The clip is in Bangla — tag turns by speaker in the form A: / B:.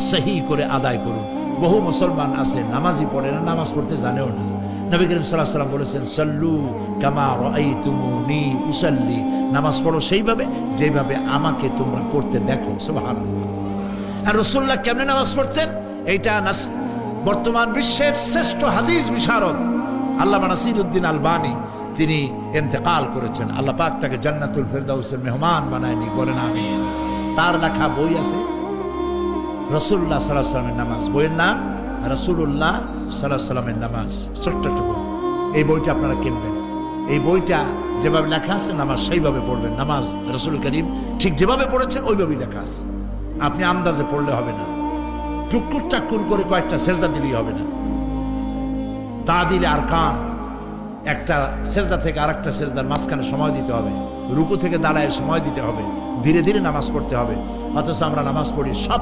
A: সহি করে আদায় করুন। বহু মুসলমান আছে নামাজই পড়ে না, নামাজ পড়তে জানেও না। নবী করিম সাল্লাল্লাহু আলাইহি ওয়াসাল্লাম বলেছেন, সাল্লু কামা রাআইতুমুনি উসাল্লি, নামাজ পড়ো সেইভাবে যেভাবে আমাকে তোমরা পড়তে দেখো। সুবহানাল্লাহ। আর রাসূলুল্লাহ কেমনে নামাজ পড়তেন, এইটা বর্তমান বিশ্বের শ্রেষ্ঠ হাদিস বিশারদ আল্লামা নাসিরউদ্দিন আলবানী তিনি ইন্তেকাল করেছেন। আল্লাহ পাক তাকে জান্নাতুল ফেরদাউসের মেহমান বানায়নি, বলেন আমিন। তার লেখা বই আছে রাসূলুল্লাহ সাল্লাল্লাহু আলাইহি ওয়াসাল্লামের নামাজ, বইয়ের নাম রাসূলুল্লাহ সাল্লাল্লাহু আলাইহি ওয়াসাল্লামের নামাজ, ছোট্ট একটা বই। এই বইটা আপনারা কিনবেন। এই বইটা যেভাবে লেখা আছে নামাজ সেইভাবে পড়বেন। নামাজ রাসূল করিম ঠিক যেভাবে পড়েছেন ওইভাবেই লেখা আছে। আপনি আন্দাজে পড়লে হবে না, টুকুর টাকুর করে কয়েকটা সেজদা দিলেই হবে না। তা দিলে আর কান, একটা সেজদা থেকে আরেকটা সেজদার মাঝখানে সময় দিতে হবে, রুকু থেকে দাঁড়ায় সময় দিতে হবে, ধীরে ধীরে নামাজ পড়তে হবে। অথচ আমরা নামাজ পড়ি সব